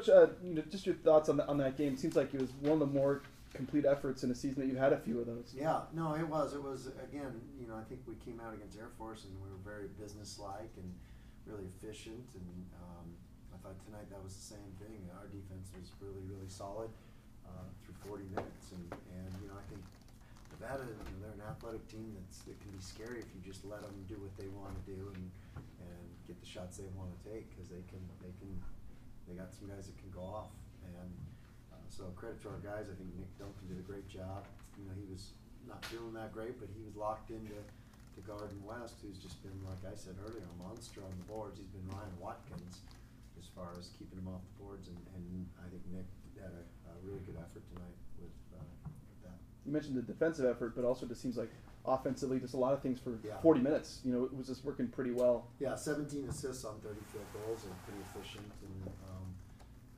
Just your thoughts on that game. It seems like it was one of the more complete efforts in a season that you've had a few of those. Yeah, no, it was. It was, again, I think we came out against Air Force and we were very businesslike and really efficient. And I thought tonight that was the same thing. Our defense was really, really solid through 40 minutes. And I think Nevada, they're an athletic team that can be scary if you just let them do what they want to do and get the shots they want to take, because they got some guys that can go off. And so credit to our guys. I think Nick Duncan did a great job. He was not feeling that great, but he was locked into Garden West, who's just been, like I said earlier, a monster on the boards. He's been Ryan Watkins as far as keeping him off the boards, and I think Nick had a really good effort tonight with that. You mentioned the defensive effort, but also it just seems like offensively, just a lot of things for 40 minutes. It was just working pretty well. Yeah, 17 assists on 30 field goals are pretty efficient, and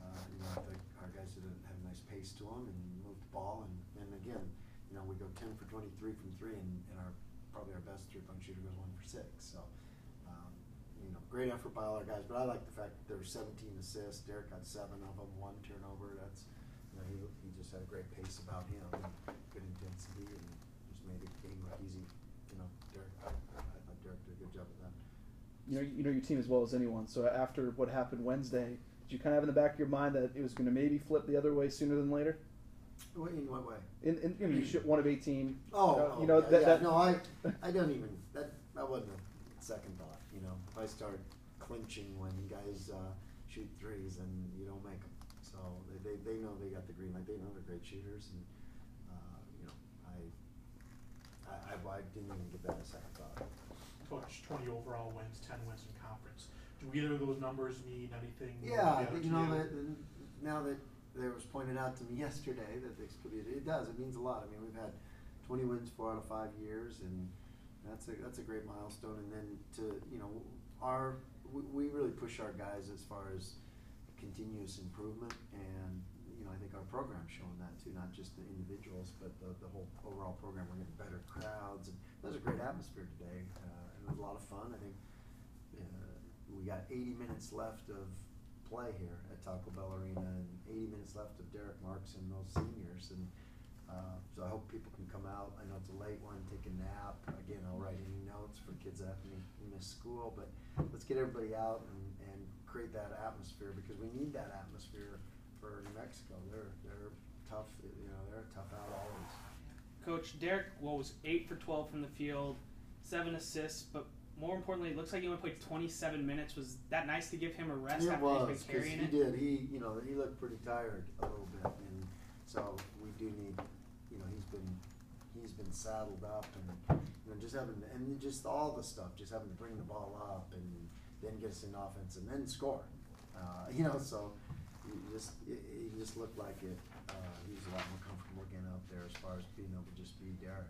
I think our guys had a nice pace to them and moved the ball, and again, we go 10 for 23 from three, and probably our best three-point shooter goes 1 for 6. So, great effort by all our guys. But I like the fact that there were 17 assists. Derek got 7 of them, 1 turnover. That's he just had a great pace about him, and good intensity, and just made the game look easy. Derek, I thought Derek did a good job with that. You know your team as well as anyone. So after what happened Wednesday, did you kind of have in the back of your mind that it was going to maybe flip the other way sooner than later? In what way? In you shoot 1 of 18. No, I don't even. That wasn't a second thought. If I start clinching when guys shoot threes and you don't make them, so they know they got the green light. They know they're great shooters, and I didn't even give that a second thought. Coach, 20 overall wins, 10 wins in conference. Do either of those numbers mean anything? Yeah, now that it was pointed out to me yesterday that it does. It means a lot. I mean, we've had 20 wins 4 out of 5 years, and that's a great milestone. And then we really push our guys as far as continuous improvement, and I think our program's showing that too, not just the individuals, but the whole overall program. We're getting better crowds, and there's a great atmosphere today. It was a lot of fun. I think we got 80 minutes left of play here at Taco Bell Arena, and 80 minutes left of Derek Marks and those seniors, and so I hope people can come out. I know it's a late one, take a nap. Again, I'll write any notes for kids that miss school, but let's get everybody out and create that atmosphere, because we need that atmosphere for New Mexico. They're tough. They're a tough out always. Coach, Derek was 8 for 12 from the field, 7 assists, but more importantly, it looks like he only played 27 minutes. Was that nice to give him a rest after he's been carrying it? He did. He looked pretty tired a little bit, and so we do need. He's been saddled up, and just just all the stuff, just having to bring the ball up and then get us in offense and then score. So he just looked like it. He was a lot more comfortable again out there as far as being able to just be Derek.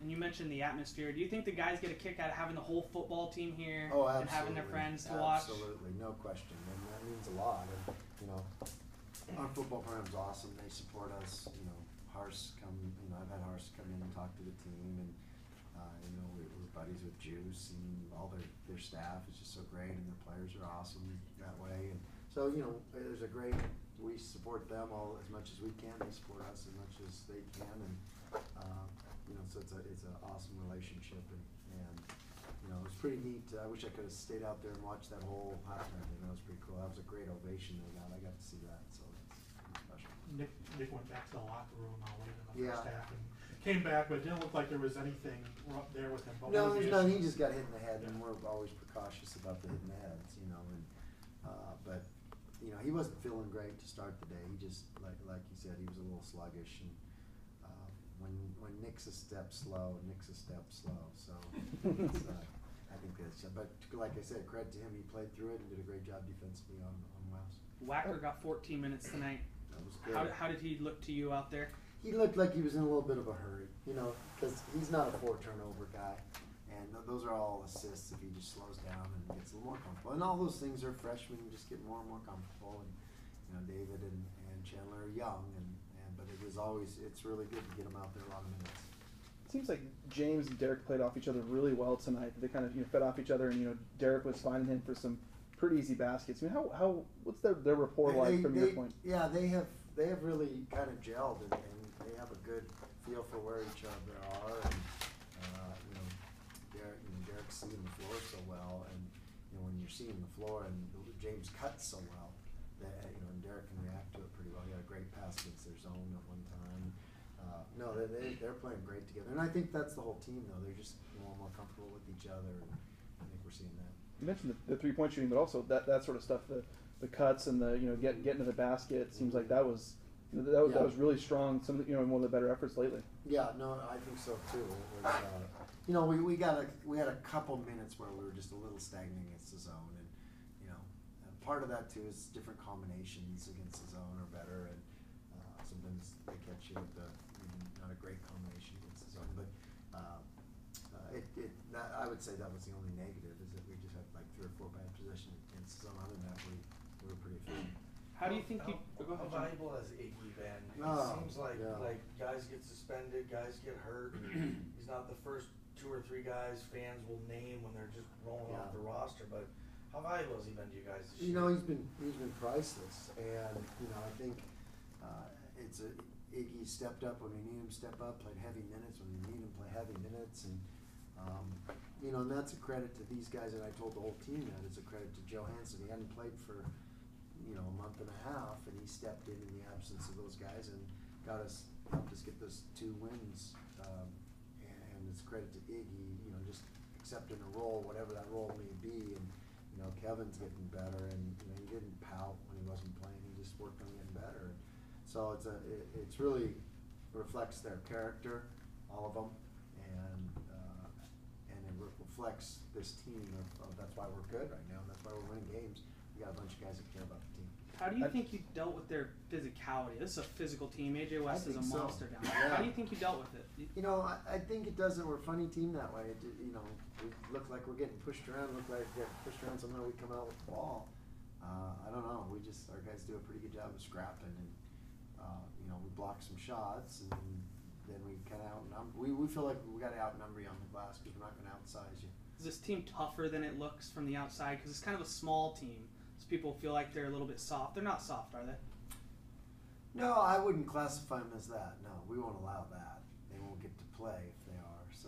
And you mentioned the atmosphere. Do you think the guys get a kick out of having the whole football team here and having their friends to watch? Absolutely, no question, and that means a lot. And our football program's awesome. They support us. Hars come. I've had Hars come in and talk to the team, and we're buddies with Juice, and all their staff is just so great, and their players are awesome that way. And so there's a great. We support them all as much as we can. They support us as much as they can, and so it's an awesome relationship, and it was pretty neat. I wish I could have stayed out there and watched that whole halftime thing. That was pretty cool. That was a great ovation they got. I got to see that, so it's special. Nick went back to the locker room late in the first half and came back, but it didn't look like there was anything there with him. No, there's none. He just got hit in the head, and we're always precautious about the hitting the heads, but he wasn't feeling great to start the day. He just, like you said, he was a little sluggish, and when Nick's a step slow, So I think that's. But like I said, credit to him. He played through it and did a great job defensively on West. Wacker got 14 minutes tonight. That was good. How did he look to you out there? He looked like he was in a little bit of a hurry, because he's not a 4 turnover guy, and those are all assists if he just slows down and gets a little more comfortable. And all those things are freshmen just get more and more comfortable. And David and Chandler are young, but it's really good to get them out there a lot of minutes. It seems like James and Derek played off each other really well tonight. They kind of fed off each other, and Derek was finding him for some pretty easy baskets. I mean, how what's their rapport like from your point? Yeah, they have really kind of gelled, and they have a good feel for where each other are. And Derek's seeing the floor so well, and when you're seeing the floor and James cuts so well, that and Derek can react to it pretty well. He had a great pass against their zone at one time. No, they're playing great together, and I think that's the whole team though. They're just more comfortable with each other, and I think we're seeing that. You mentioned the 3-point shooting, but also that sort of stuff, the cuts and the getting to the basket. It seems like that was really strong. Some one of the better efforts lately. Yeah, no, I think so too. It was, we had a couple minutes where we were just a little stagnant against the zone, and part of that too is different combinations against the zone are better, and sometimes they catch you with not a great combination against the zone, but I would say that was the only negative, is that we just had like 3 or 4 bad possessions against the zone. Other than that, we were pretty efficient. How do you think how valuable has Iggy been? It seems like guys get suspended, guys get hurt. He's not the first 2 or 3 guys fans will name when they're just rolling off the roster, but how valuable has he been to you guys this year? He's been priceless, and I think Iggy stepped up when we need him to step up, played heavy minutes when we need him to play heavy minutes, and and that's a credit to these guys, and I told the whole team that it's a credit to Joe Hansen. He hadn't played for a month and a half, and he stepped in the absence of those guys and helped us get those 2 wins, and it's a credit to Iggy, just accepting a role, whatever that role may be, and Kevin's getting better, and he didn't pout when he wasn't playing. He just worked on getting better. So it's really reflects their character, all of them, and it reflects this team of that's why we're good right now. That's why we're winning games. We got a bunch of guys that care about the team. How do you think you dealt with their physicality? This is a physical team. AJ West is a monster down there. Yeah. How do you think you dealt with it? I think it doesn't. We're a funny team that way. We look like we're getting pushed around. Look like we're getting pushed around. Somehow we come out with the ball. I don't know. Our guys do a pretty good job of scrapping, and we block some shots, and then we kind of outnumber. We feel like we got to outnumber you on the glass because we're not going to outsize you. Is this team tougher than it looks from the outside? Because it's kind of a small team. People feel like they're a little bit soft. They're not soft, are they? No, I wouldn't classify them as that. No, we won't allow that. They won't get to play if they are. So,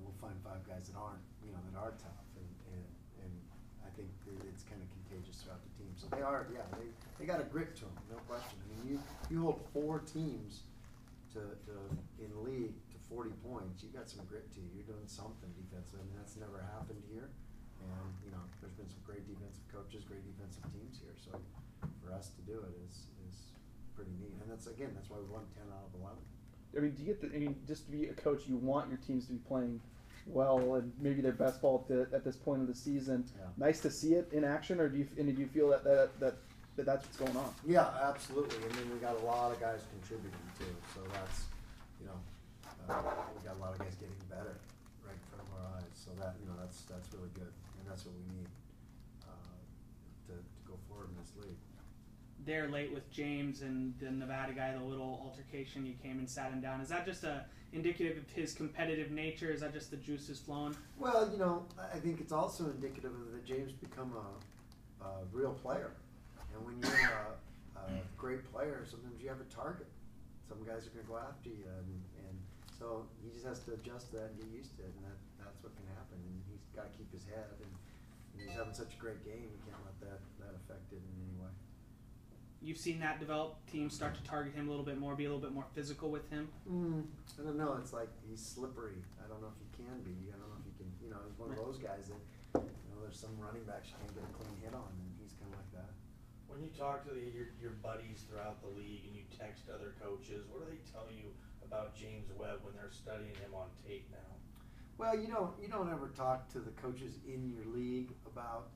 we'll find 5 guys that aren't, that are tough, and I think it's kind of contagious throughout the team. So they are, they got a grit to them, no question. I mean, you hold 4 teams in the league to 40 points. You got some grit to you. You're doing something defensively. I mean, that's never happened here. And, there's been some great defensive coaches, great defensive teams here. So for us to do it is pretty neat. And that's why we won 10 out of 11. I mean, just to be a coach, you want your teams to be playing well and maybe their best ball at this point of the season. Yeah. Nice to see it in action, or do you feel that that's what's going on? Yeah, absolutely. And then we got a lot of guys contributing too. So that's, we got a lot of guys getting better right in front of our eyes. So that, that's really good. And that's what we need to go forward in this league. There late with James and the Nevada guy, the little altercation, you came and sat him down. Is that just indicative of his competitive nature? Is that just the juices flowing? Well, I think it's also indicative of that James become a real player. And when you're a great player, sometimes you have a target. Some guys are going to go after you, and so he just has to adjust to that and get used to it, and that's what can happen. And he's got to keep his head, and he's having such a great game, he can't let that affect it in any way. You've seen that develop, teams start to target him a little bit more, be a little bit more physical with him? I don't know. It's like he's slippery. I don't know if he can be. I don't know if he can. He's one of those guys that, there's some running backs you can't get a clean hit on, and he's kind of like that. When you talk to your buddies throughout the league and you text other coaches, what do they tell you about James Webb when they're studying him on tape now? Well, you don't ever talk to the coaches in your league about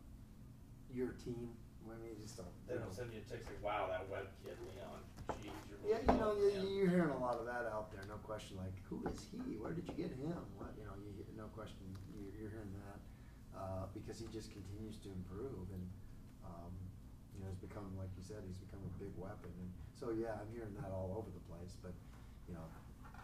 your team. I mean, you just don't. They don't send you a text like, "Wow, that Webb kid, Leon. Geez, you're really you're hearing a lot of that out there. No question. Like, who is he? Where did you get him? What no question. You're hearing that because he just continues to improve, and has become, like you said, he's become a big weapon. And so I'm hearing that all over the place. But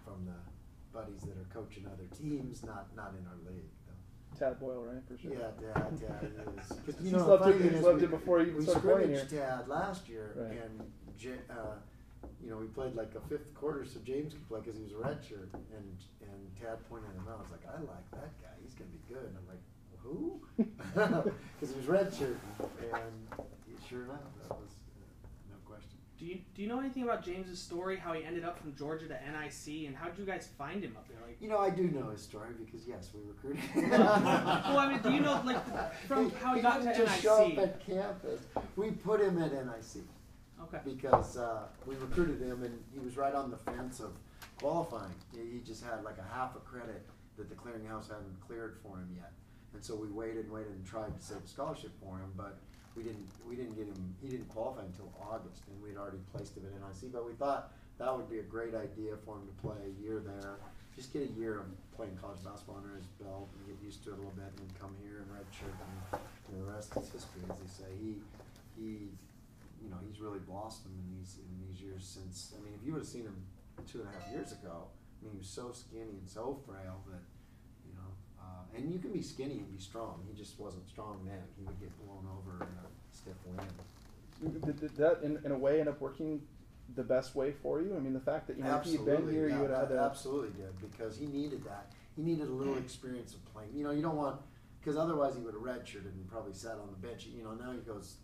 from the buddies that are coaching other teams, not in our league. Though. Tad Boyle, right? For sure. Yeah, Tad is. Because He's loved it before he even we started playing here. scrimmaged Tad last year, Right. and we played like a fifth quarter, so James could play because he was a redshirt, and Tad pointed him out. I was like, I like that guy. He's gonna be good. And I'm like, who? Because he was redshirt, and sure enough, that was no question. Do you know anything about James's story? How he ended up from Georgia to NIC, and how did you guys find him up there? Like, I do know his story because yes, we recruited him. well, I mean, do you know from how he got to didn't just NIC? show up at campus. We put him at NIC. Okay. Because we recruited him, and he was right on the fence of qualifying. He just had like a half a credit that the clearinghouse hadn't cleared for him yet, and so we waited and tried to save a scholarship for him, but we didn't get him. He didn't qualify until August, and we had already placed him at NIC. But we thought that would be a great idea for him to play a year there, just get a year of playing college basketball under his belt and get used to it a little bit, and then come here and redshirt, and the rest is history, as they say. He's really blossomed in these years since. I mean, if you would have seen him 2.5 years ago, I mean, he was so skinny and so frail that, and you can be skinny and be strong. He just wasn't strong then. He would get blown over in a stiff wind. Did that, in a way, end up working the best way for you? I mean, the fact that if he'd been here, you would have had absolutely did, because he needed that. He needed a little experience of playing. You don't want, because otherwise he would have redshirted and probably sat on the bench. Now he goes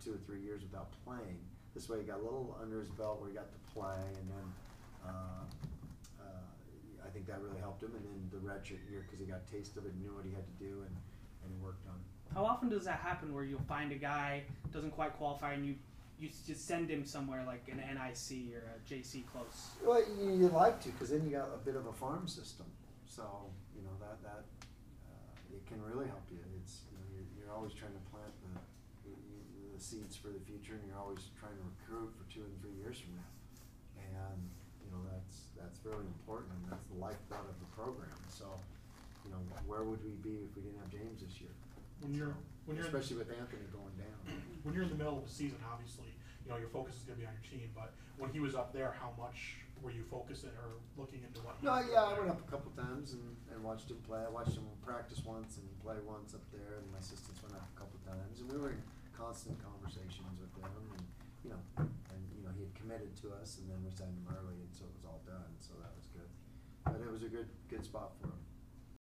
2 or 3 years without playing. This way he got a little under his belt where he got to play, and then I think that really helped him. And then the redshirt year, because he got a taste of it, knew what he had to do, and he worked on it. How often does that happen where you'll find a guy doesn't quite qualify and you just send him somewhere like an NIC or a JC close? Well, you like to, because then you got a bit of a farm system. So that it can really help you. It's you're always trying to plant the seeds for the future, and you're always trying to recruit for 2 and 3 years from now. And that's really important, and that's the lifeblood of the program. So where would we be if we didn't have James this year? Especially with Anthony going down. When you're in the middle of the season, obviously, your focus is going to be on your team. But when he was up there, how much were you focusing or looking into what? No, yeah, I went up a couple times and watched him play. I watched him practice once and play once up there, and my assistants went up a couple times, and we were in constant conversations with them, and he had committed to us, and then we signed him early, and so it was all done. So that was good. But it was a good spot for him.